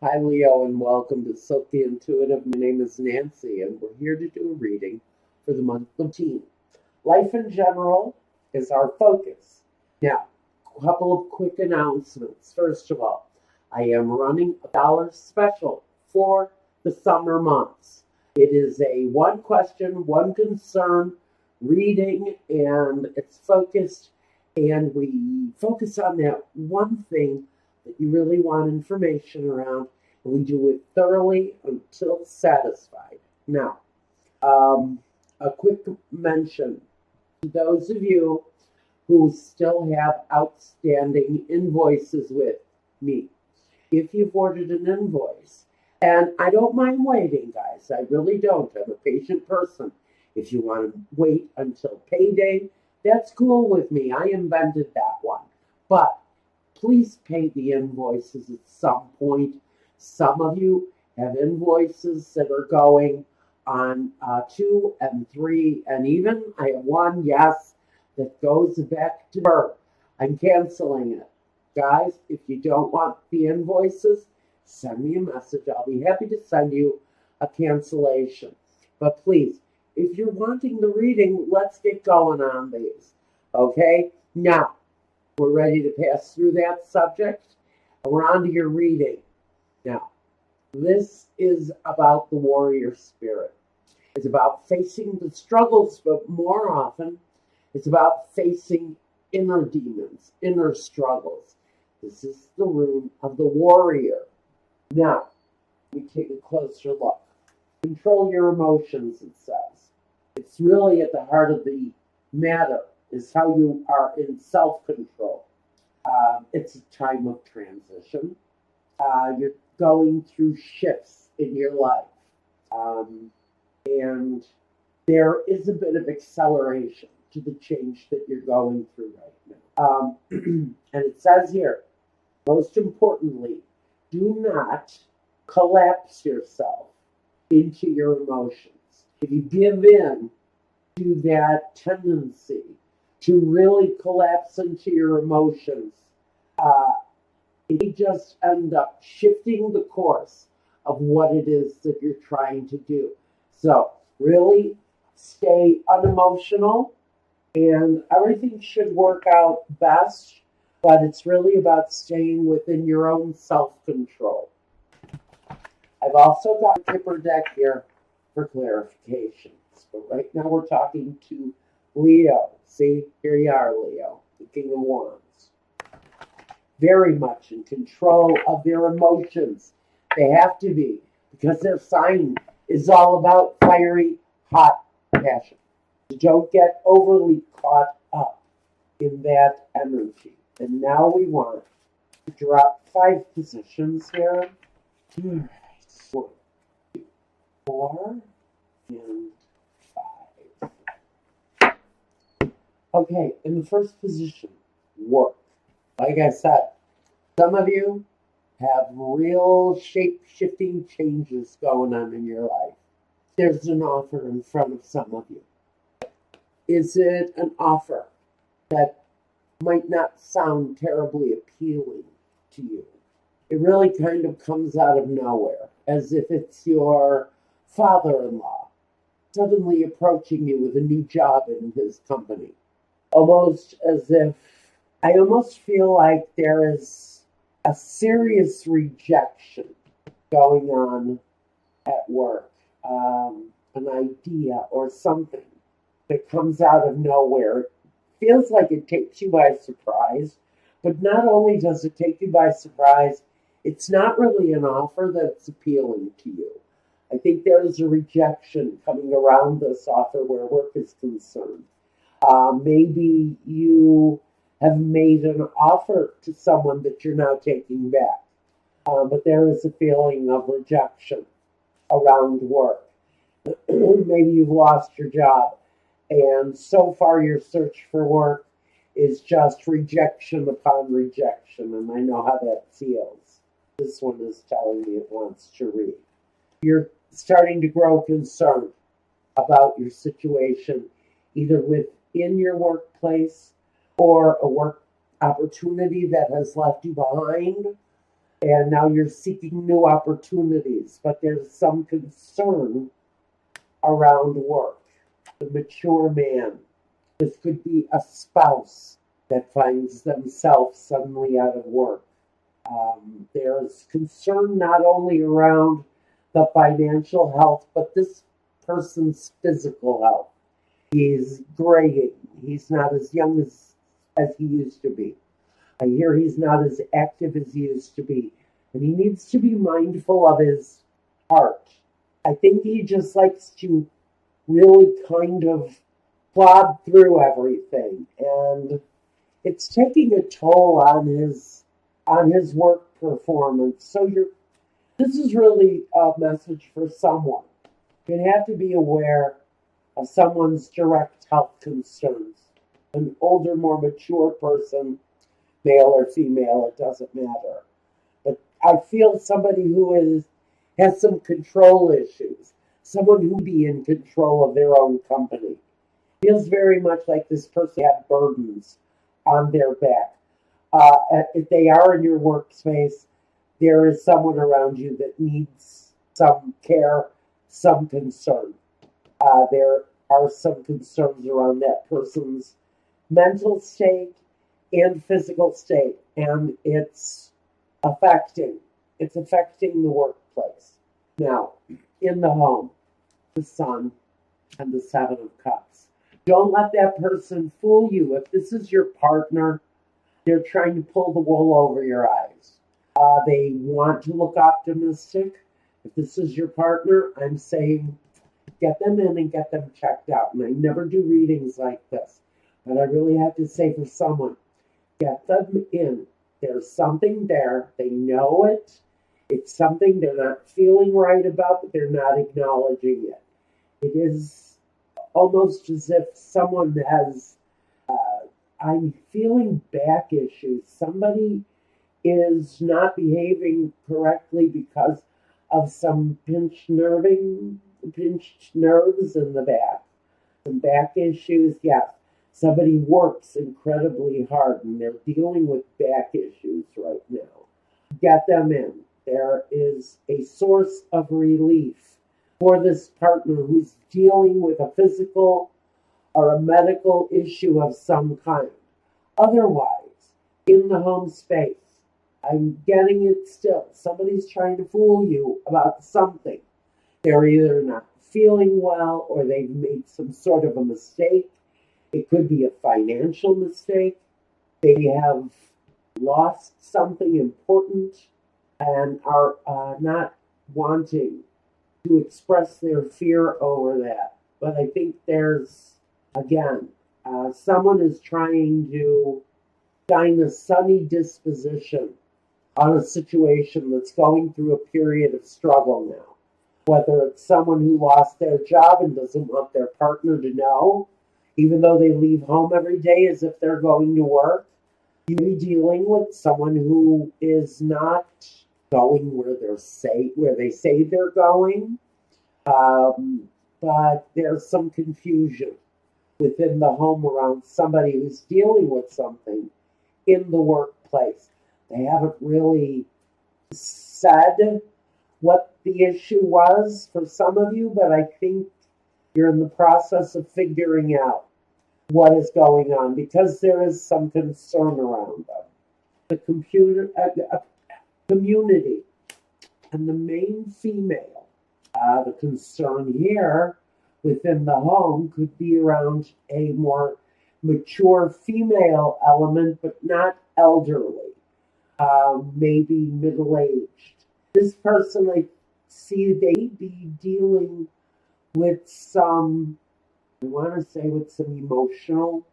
Hi, Leo, and welcome to Silky Intuitive. My name is Nancy, and we're here to do a reading for the month of Teen. Life in general is our focus. Now, a couple of quick announcements. First of all, I am running a dollar special for the summer months. It is a one question, one concern reading, and it's focused, and we focus on that one thing that you really want information around, and we do it thoroughly until satisfied. Now, a quick mention to those of you who still have outstanding invoices with me. If you've ordered an invoice, and I don't mind waiting, guys, I really don't. I'm a patient person. If you want to wait until payday, that's cool with me. I invented that one. But please pay the invoices at some point. Some of you have invoices that are going on 2 and 3, and even I have one, yes, that goes back to birth. I'm canceling it. Guys, if you don't want the invoices, send me a message. I'll be happy to send you a cancellation. But please, if you're wanting the reading, let's get going on these. Okay? Now, we're ready to pass through that subject. And we're on to your reading. Now, this is about the warrior spirit. It's about facing the struggles, but more often, it's about facing inner demons, inner struggles. This is the rune of the warrior. Now, we take a closer look. Control your emotions, it says. It's really at the heart of the matter, is how you are in self-control. It's a time of transition. You're going through shifts in your life. And there is a bit of acceleration to the change that you're going through right now. And it says here, most importantly, do not collapse yourself into your emotions. If you give in to that tendency to really collapse into your emotions, you just end up shifting the course of what it is that you're trying to do. So really stay unemotional, and everything should work out best, but it's really about staying within your own self-control. I've also got a Tipper deck here for clarifications, but right now we're talking to Leo. See, here you are, Leo, the King of Wands. Very much in control of their emotions. They have to be, because their sign is all about fiery, hot passion. Don't get overly caught up in that energy. And now we want to drop 5 positions here. 1, 2, 4, and 5. Okay, in the first position, work. Like I said, some of you have real shape-shifting changes going on in your life. There's an offer in front of some of you. Is it an offer that might not sound terribly appealing to you? It really kind of comes out of nowhere, as if it's your father-in-law suddenly approaching you with a new job in his company. Almost as if, I almost feel like there is a serious rejection going on at work. An idea or something that comes out of nowhere. It feels like it takes you by surprise, but not only does it take you by surprise, it's not really an offer that's appealing to you. I think there's a rejection coming around this offer where work is concerned. Maybe you have made an offer to someone that you're now taking back, but there is a feeling of rejection around work. Maybe you've lost your job, and so far your search for work is just rejection upon rejection, and I know how that feels. This one is telling me it wants to read. You're starting to grow concerned about your situation, either within your workplace or a work opportunity that has left you behind. and now you're seeking new opportunities, but there's some concern around work. The mature man. This could be a spouse that finds themselves suddenly out of work. There's concern not only around the financial health, but this person's physical health. He's graying. He's not as young as he used to be. I hear he's not as active as he used to be. And he needs to be mindful of his heart. I think he just likes to really kind of plod through everything. And it's taking a toll on his work performance. So this is really a message for someone. You have to be aware of someone's direct health concerns. An older, more mature person, male or female, it doesn't matter. But I feel somebody who has some control issues, someone who be in control of their own company. Feels very much like this person has burdens on their back. If they are in your workspace, there is someone around you that needs some care, some concern. There are some concerns around that person's mental state and physical state, and it's affecting the workplace. Now, in the home, the Sun and the Seven of Cups. Don't let that person fool you. If this is your partner, they're trying to pull the wool over your eyes. They want to look optimistic. If this is your partner, I'm saying get them in and get them checked out. And I never do readings like this, but I really have to say for someone, get them in. There's something there. They know it. It's something they're not feeling right about, but they're not acknowledging it. It is almost as if someone has, I'm feeling back issues. Somebody is not behaving correctly because of some pinched nerves in the back. Some back issues, yes. Somebody works incredibly hard and they're dealing with back issues right now. Get them in. There is a source of relief for this partner who's dealing with a physical or a medical issue of some kind. Otherwise, in the home space, I'm getting it still. Somebody's trying to fool you about something. They're either not feeling well or they've made some sort of a mistake. It could be a financial mistake. They have lost something important and are not wanting to express their fear over that. But I think there's, again, someone is trying to shine a sunny disposition on a situation that's going through a period of struggle now. Whether it's someone who lost their job and doesn't want their partner to know, even though they leave home every day as if they're going to work. You may be dealing with someone who is not going where they say they're going, but there's some confusion within the home around somebody who's dealing with something in the workplace. They haven't really said what the issue was for some of you, but I think you're in the process of figuring out what is going on because there is some concern around them. The community and the main female. The concern here within the home could be around a more mature female element, but not elderly, maybe middle-aged. This person, I see they be dealing with some, I want to say with some emotional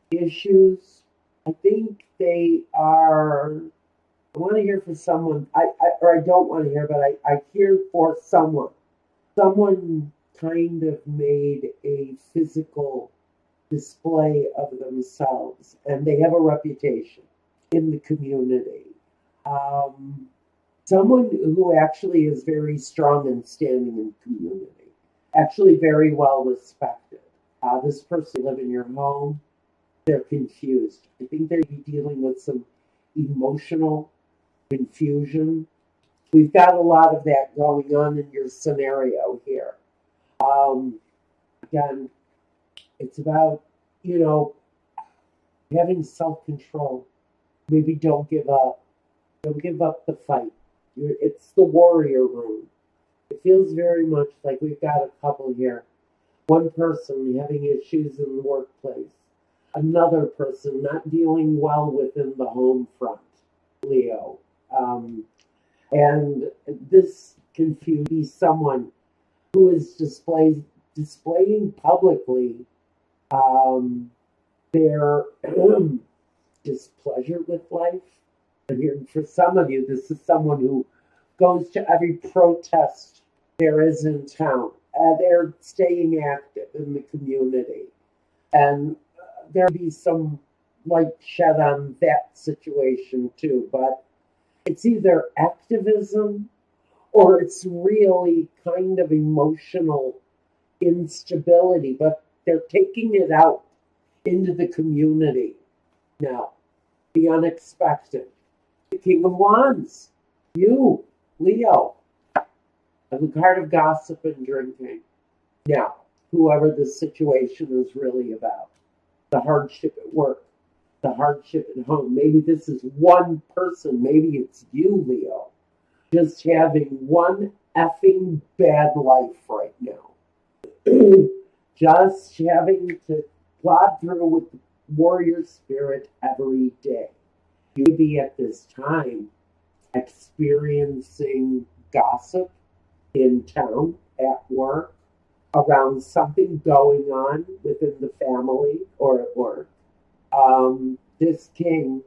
issues. I think they are, I want to hear for someone, I don't want to hear, but I hear for someone. Someone kind of made a physical display of themselves, and they have a reputation in the community. Someone who actually is very strong and standing in the community, actually very well respected. This person live in your home, they're confused. I think they're dealing with some emotional confusion. We've got a lot of that going on in your scenario here. Again, it's about, having self-control. Maybe don't give up. Don't give up the fight. It's the warrior room. It feels very much like we've got a couple here. One person having issues in the workplace. Another person not dealing well within the home front, Leo. And this can be someone who is displaying publicly their displeasure with life. And here, for some of you, this is someone who goes to every protest there is in town. They're staying active in the community. And there'll be some light shed on that situation too. But it's either activism or it's really kind of emotional instability. But they're taking it out into the community. Now, the unexpected. The King of Wands. You, Leo. And the card of gossip and drinking. Now, whoever this situation is really about. The hardship at work. The hardship at home. Maybe this is one person. Maybe it's you, Leo. Just having one effing bad life right now. Just having to plod through with the warrior spirit every day. You may be at this time experiencing gossip in town, at work, around something going on within the family or at work. This king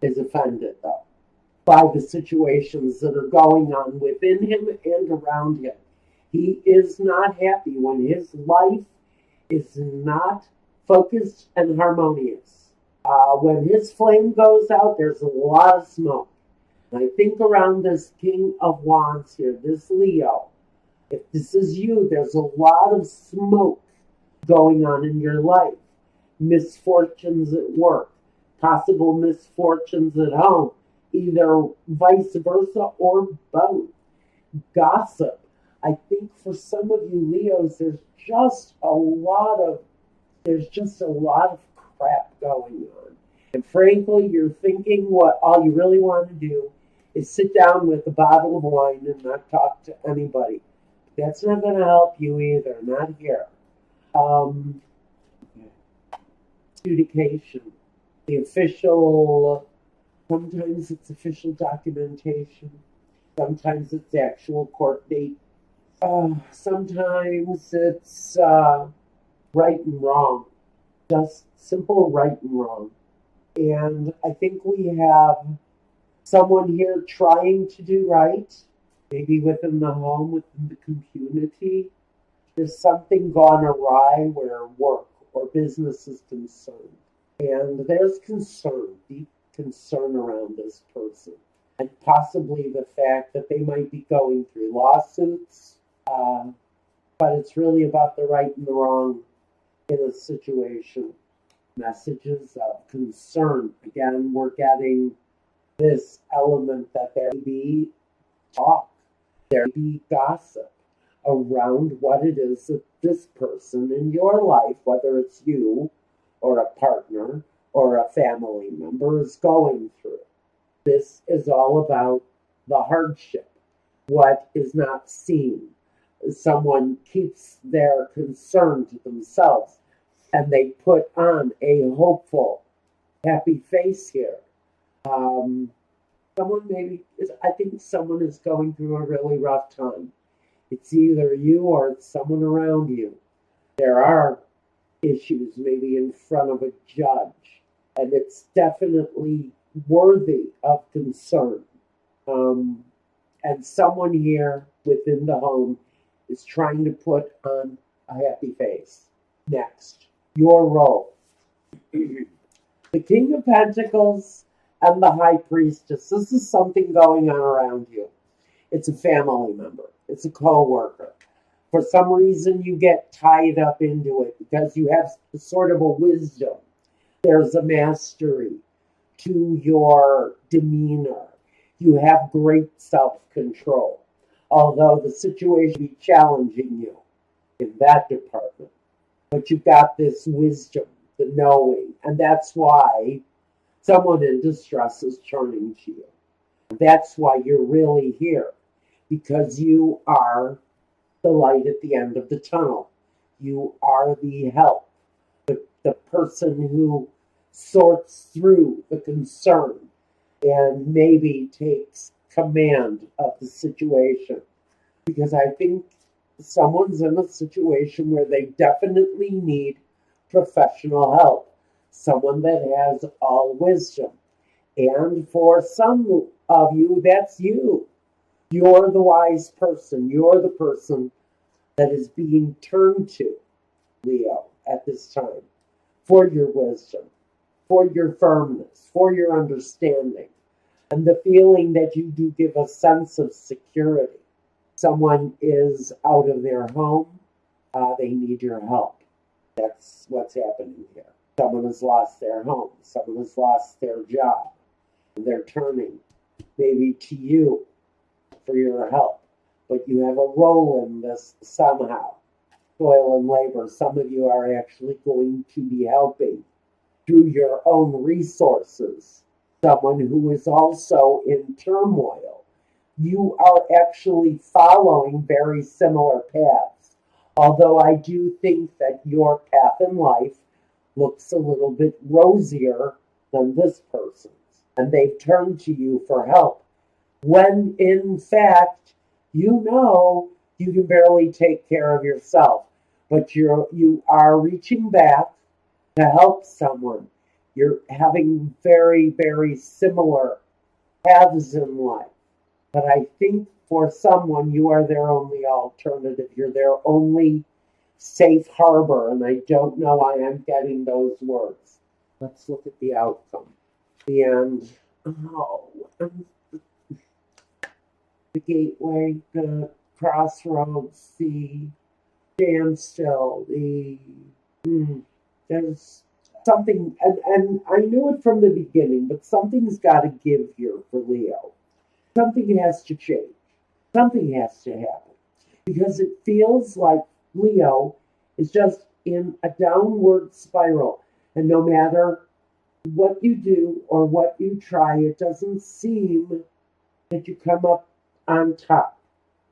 is offended, though, by the situations that are going on within him and around him. He is not happy when his life is not focused and harmonious. When his flame goes out, there's a lot of smoke. And I think around this King of Wands here, this Leo, if this is you, there's a lot of smoke going on in your life. Misfortunes at work, possible misfortunes at home, either vice versa or both. Gossip. I think for some of you Leos, there's just a lot of crap going on. And frankly, you're thinking what all you really want to do is sit down with a bottle of wine and not talk to anybody. That's not going to help you either, not here. Adjudication. The official, sometimes it's official documentation. Sometimes it's actual court date. Sometimes it's right and wrong. Just simple right and wrong. And I think we have someone here trying to do right, maybe within the home, within the community. There's something gone awry where work or business is concerned. And there's concern, deep concern around this person. And possibly the fact that they might be going through lawsuits. But it's really about the right and the wrong in a situation. Messages of concern. Again, we're getting this element that there may be talk, there may be gossip around what it is that this person in your life, whether it's you or a partner or a family member, is going through. This is all about the hardship, what is not seen. Someone keeps their concern to themselves and they put on a hopeful, happy face here. I think someone is going through a really rough time. It's either you or it's someone around you. There are issues maybe in front of a judge, and it's definitely worthy of concern. And someone here within the home is trying to put on a happy face. Next, your role. The King of Pentacles and the High Priestess. This is something going on around you. It's a family member. It's a co-worker. For some reason, you get tied up into it because you have sort of a wisdom. There's a mastery to your demeanor. You have great self-control, although the situation be challenging you in that department. But you've got this wisdom, the knowing, and that's why someone in distress is turning to you. That's why you're really here, because you are the light at the end of the tunnel. You are the help, the person who sorts through the concern and maybe takes command of the situation. Because I think someone's in a situation where they definitely need professional help, someone that has all wisdom. And for some of you, that's you. You're the wise person. You're the person that is being turned to, Leo, at this time, for your wisdom, for your firmness, for your understanding, and the feeling that you do give a sense of security. Someone is out of their home, they need your help. That's what's happening here. Someone has lost their home, someone has lost their job, and they're turning maybe to you for your help. But you have a role in this somehow. Toil and labor. Some of you are actually going to be helping through your own resources someone who is also in turmoil. You are actually following very similar paths. Although I do think that your path in life looks a little bit rosier than this person's. And they've turned to you for help. When in fact, you know you can barely take care of yourself. But you are reaching back to help someone. You're having very, very similar paths in life. But I think for someone, you are their only alternative. You're their only safe harbor. And I don't know why I'm getting those words. Let's look at the outcome. The end. Oh, the gateway, the crossroads, the standstill, there's something, and I knew it from the beginning, but something's got to give here for Leo. Something has to change. Something has to happen. Because it feels like Leo is just in a downward spiral. And no matter what you do or what you try, it doesn't seem that you come up on top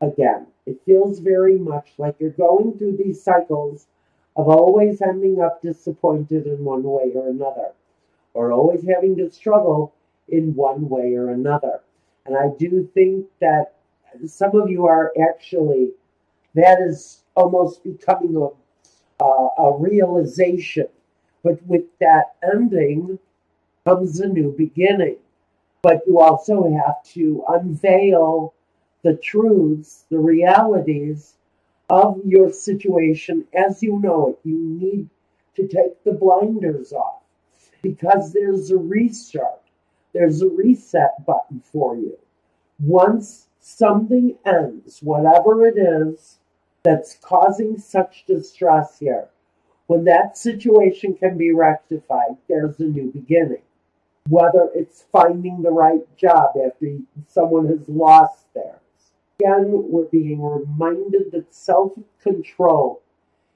again. It feels very much like you're going through these cycles of always ending up disappointed in one way or another, or always having to struggle in one way or another. And I do think that some of you are actually, that is almost becoming a realization. But with that ending comes a new beginning. But you also have to unveil the truths, the realities of your situation as you know it. You need to take the blinders off because there's a restart. There's a reset button for you. Once something ends, whatever it is that's causing such distress here, when that situation can be rectified, there's a new beginning. Whether it's finding the right job after someone has lost theirs. Again, we're being reminded that self-control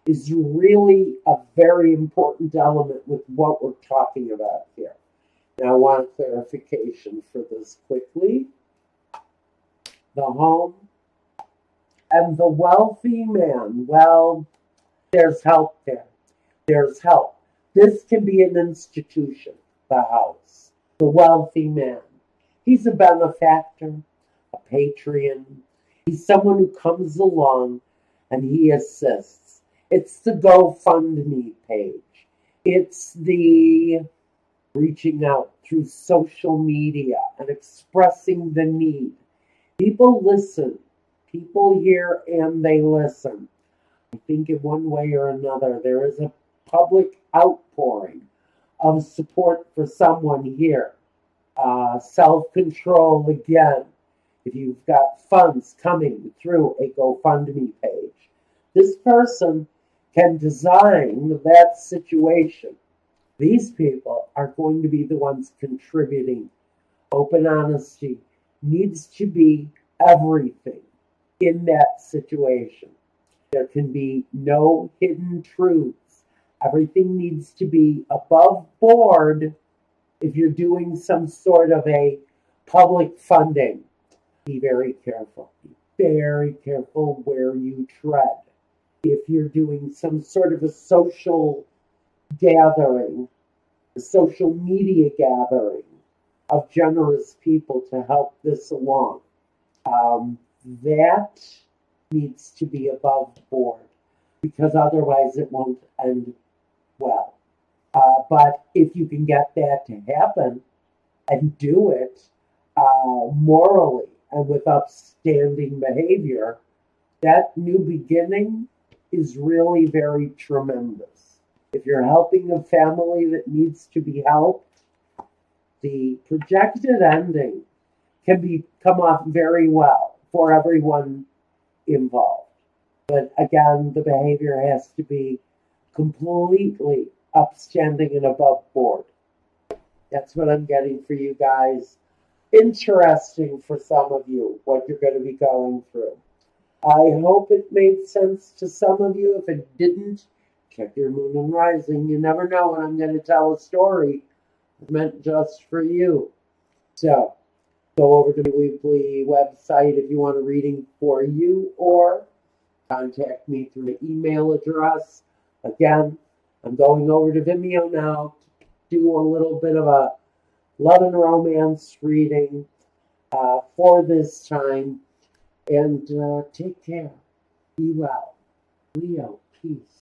is really a very important element with what we're talking about here. Now, I want clarification for this quickly. The home and the wealthy man. Well, there's help there. There's help. This can be an institution, the house. The wealthy man. He's a benefactor, a patron. He's someone who comes along and he assists. It's the GoFundMe page. It's the reaching out through social media and expressing the need. People listen. People hear and they listen. I think in one way or another there is a public outpouring of support for someone here. Self-control again. If you've got funds coming through a GoFundMe page, this person can design that situation. These people are going to be the ones contributing open honesty needs to be everything in that situation. There can be no hidden truths. Everything needs to be above board. If you're doing some sort of a public funding, be very careful. Be very careful where you tread. If you're doing some sort of a social gathering, a social media gathering of generous people to help this along, that needs to be above board because otherwise it won't end well. But if you can get that to happen and do it morally and with upstanding behavior, that new beginning is really very tremendous. If you're helping a family that needs to be helped, the projected ending can come off very well for everyone involved. But again, the behavior has to be completely upstanding and above board. That's what I'm getting for you guys. Interesting for some of you what you're going to be going through. I hope it made sense to some of you. If it didn't, check your moon and rising. You never know when I'm going to tell a story meant just for you. So, go over to the weekly website if you want a reading for you, or contact me through the email address. Again, I'm going over to Vimeo now to do a little bit of a love and romance reading for this time. And take care. Be well. Leo, peace.